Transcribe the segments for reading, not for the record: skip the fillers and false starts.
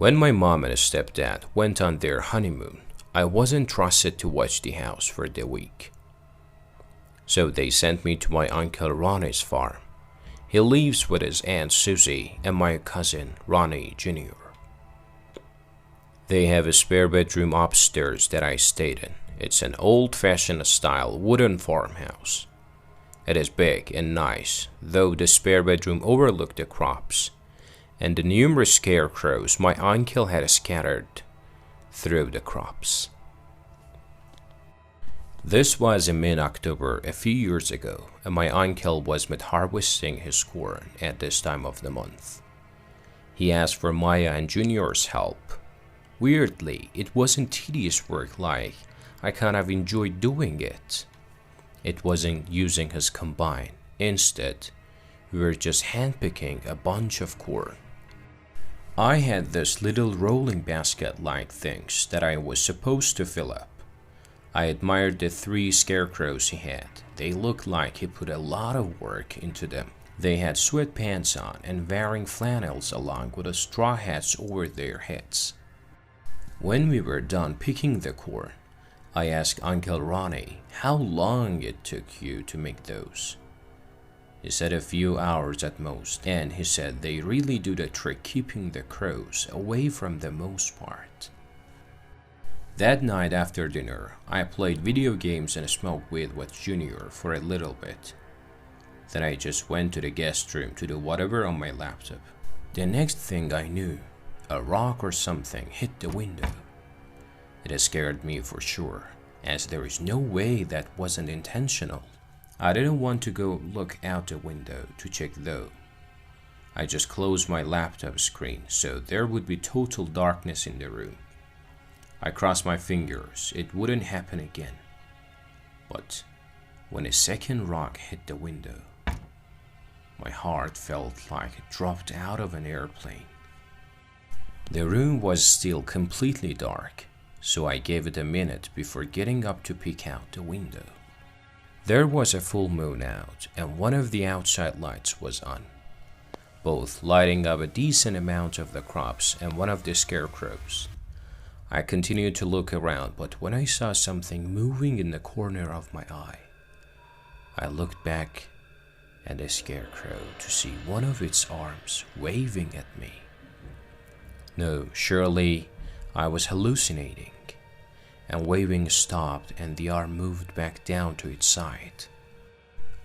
When my mom and stepdad went on their honeymoon, I wasn't trusted to watch the house for the week. So they sent me to my uncle Ronnie's farm. He lives with his aunt Susie and my cousin Ronnie Jr. They have a spare bedroom upstairs that I stayed in. It's an old-fashioned style wooden farmhouse. It is big and nice, though the spare bedroom overlooked the crops and the numerous scarecrows my uncle had scattered through the crops. This was in mid-October a few years ago, and my uncle was mid-harvesting his corn at this time of the month. He asked for Maya and Junior's help. Weirdly, it wasn't tedious work like I kind of enjoyed doing it. It wasn't using his combine. Instead, we were just handpicking a bunch of corn. I had this little rolling basket-like things that I was supposed to fill up. I admired the 3 scarecrows he had. They looked like he put a lot of work into them. They had sweatpants on and wearing flannels along with straw hats over their heads. When we were done picking the corn, I asked Uncle Ronnie how long it took you to make those. He said a few hours at most, and he said they really do the trick keeping the crows away from the most part. That night after dinner, I played video games and smoked weed with Junior for a little bit. Then I just went to the guest room to do whatever on my laptop. The next thing I knew, a rock or something hit the window. It scared me for sure, as there is no way that wasn't intentional. I didn't want to go look out the window to check though. I just closed my laptop screen so there would be total darkness in the room. I crossed my fingers it wouldn't happen again. But when a second rock hit the window, my heart felt like it dropped out of an airplane. The room was still completely dark, so I gave it a minute before getting up to peek out the window. There was a full moon out and one of the outside lights was on, both lighting up a decent amount of the crops and one of the scarecrows. I continued to look around, but when I saw something moving in the corner of my eye, I looked back at the scarecrow to see one of its arms waving at me. No, surely I was hallucinating, and waving stopped and the arm moved back down to its side.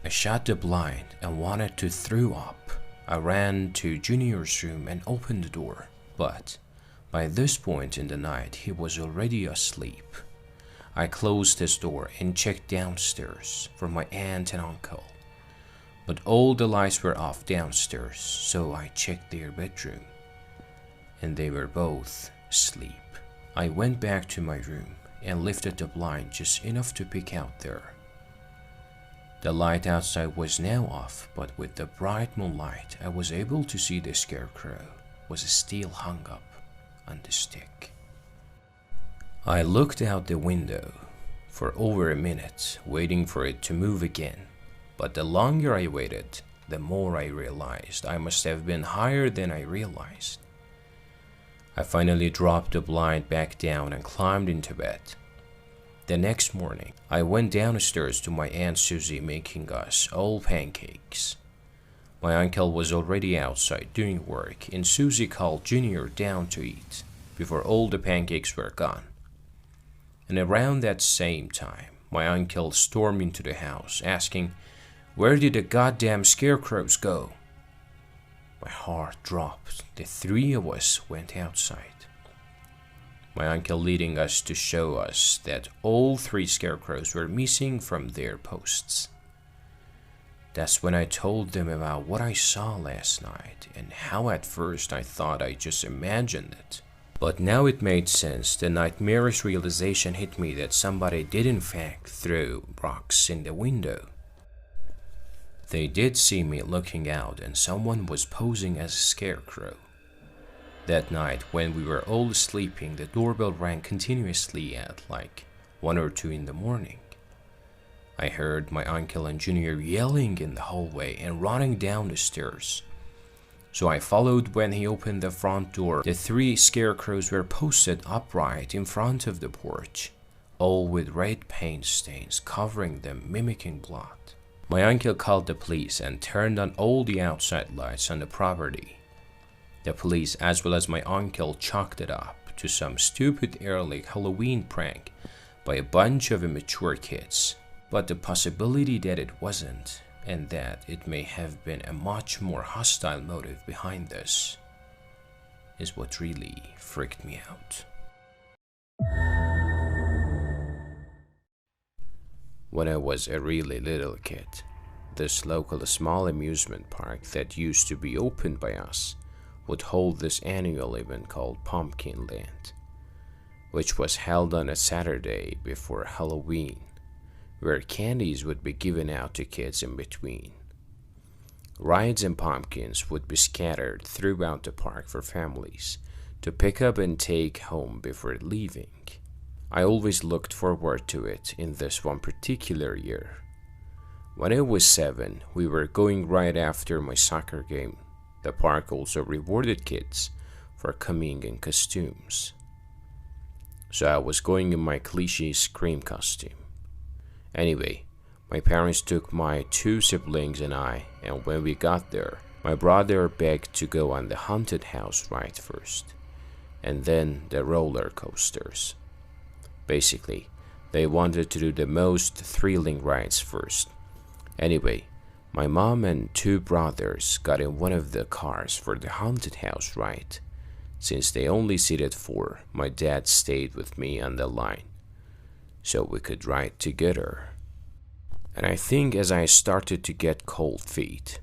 I shut the blind and wanted to throw up. I ran to Junior's room and opened the door, but by this point in the night he was already asleep. I closed his door and checked downstairs for my aunt and uncle, but all the lights were off downstairs, so I checked their bedroom, and they were both asleep. I went back to my room and lifted the blind just enough to peek out there. The light outside was now off, but with the bright moonlight I was able to see the scarecrow was still hung up on the stick. I looked out the window for over a minute, waiting for it to move again, but the longer I waited, the more I realized I must have been higher than I realized. I finally dropped the blind back down and climbed into bed. The next morning, I went downstairs to my Aunt Susie making us all pancakes. My uncle was already outside doing work, and Susie called Junior down to eat before all the pancakes were gone. And around that same time, my uncle stormed into the house, asking, "Where did the goddamn scarecrows go?" My heart dropped. The 3 of us went outside, my uncle leading us to show us that all 3 scarecrows were missing from their posts. That's when I told them about what I saw last night and how at first I thought I just imagined it. But now it made sense. The nightmarish realization hit me that somebody did in fact throw rocks in the window. They did see me looking out and someone was posing as a scarecrow. That night when we were all sleeping, the doorbell rang continuously at like 1 or 2 in the morning. I heard my uncle and Junior yelling in the hallway and running down the stairs. So I followed. When he opened the front door, the 3 scarecrows were posted upright in front of the porch, all with red paint stains covering them, mimicking blood. My uncle called the police and turned on all the outside lights on the property. The police, as well as my uncle, chalked it up to some stupid early Halloween prank by a bunch of immature kids. But the possibility that it wasn't, and that it may have been a much more hostile motive behind this, is what really freaked me out. When I was a really little kid, this local small amusement park that used to be opened by us would hold this annual event called Pumpkin Land, which was held on a Saturday before Halloween, where candies would be given out to kids in between. Rides and pumpkins would be scattered throughout the park for families to pick up and take home before leaving. I always looked forward to it in this one particular year. When I was 7, we were going right after my soccer game. The park also rewarded kids for coming in costumes. So I was going in my cliché Scream costume. Anyway, my parents took my 2 siblings and I, and when we got there, my brother begged to go on the haunted house ride first, and then the roller coasters. Basically, they wanted to do the most thrilling rides first. Anyway, my mom and 2 brothers got in one of the cars for the haunted house ride. Since they only seated 4, my dad stayed with me on the line, so we could ride together. And I think as I started to get cold feet,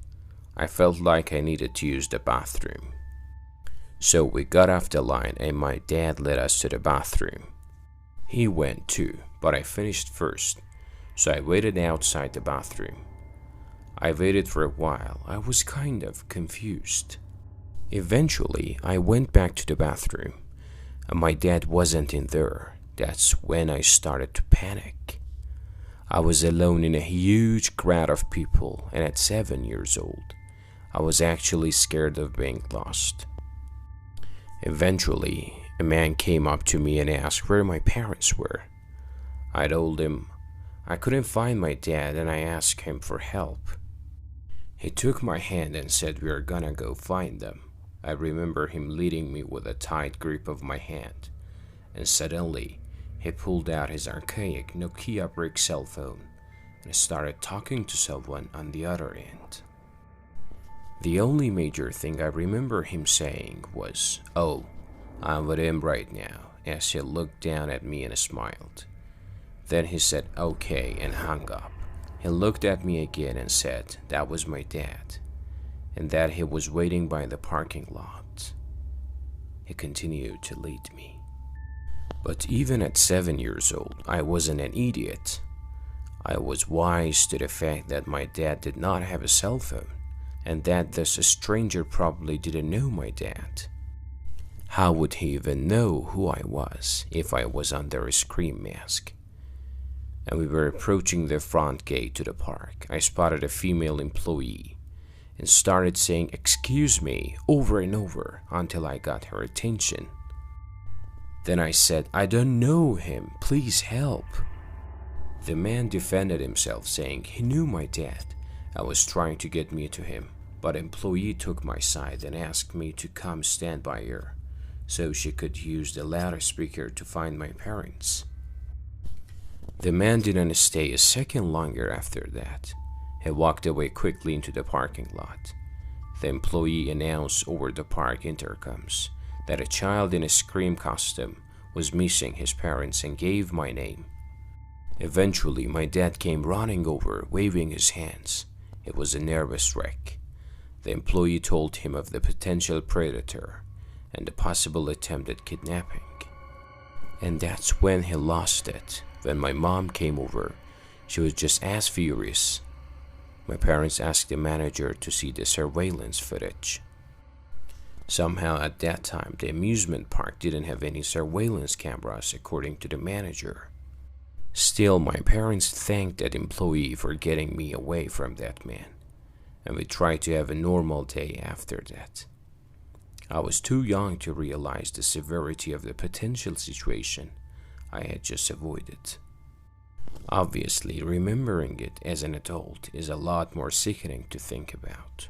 I felt like I needed to use the bathroom. So we got off the line and my dad led us to the bathroom. He went too, but I finished first, so I waited outside the bathroom. I waited for a while. I was kind of confused. Eventually, I went back to the bathroom, and my dad wasn't in there. That's when I started to panic. I was alone in a huge crowd of people, and at 7 years old, I was actually scared of being lost. Eventually, a man came up to me and asked where my parents were. I told him I couldn't find my dad, and I asked him for help. He took my hand and said we are gonna go find them. I remember him leading me with a tight grip of my hand, and suddenly he pulled out his archaic Nokia brick cell phone and started talking to someone on the other end. The only major thing I remember him saying was, "Oh, I'm with him right now," as he looked down at me and smiled. Then he said okay and hung up. He looked at me again and said that was my dad, and that he was waiting by the parking lot. He continued to lead me. But even at 7 years old, I wasn't an idiot. I was wise to the fact that my dad did not have a cell phone, and that this stranger probably didn't know my dad. How would he even know who I was if I was under a Scream mask? And we were approaching the front gate to the park. I spotted a female employee and started saying "excuse me" over and over until I got her attention. Then I said, "I don't know him, please help." The man defended himself, saying he knew my dad and was trying to get me to him, but employee took my side and asked me to come stand by her so she could use the loudspeaker to find my parents. The man didn't stay a second longer after that. He walked away quickly into the parking lot. The employee announced over the park intercoms that a child in a Scream costume was missing his parents and gave my name. Eventually, my dad came running over, waving his hands. It was a nervous wreck. The employee told him of the potential predator and the possible attempt at kidnapping. And that's when he lost it. When my mom came over, she was just as furious. My parents asked the manager to see the surveillance footage. Somehow at that time, the amusement park didn't have any surveillance cameras, according to the manager. Still, my parents thanked that employee for getting me away from that man, and we tried to have a normal day after that. I was too young to realize the severity of the potential situation I had just avoided. Obviously, remembering it as an adult is a lot more sickening to think about.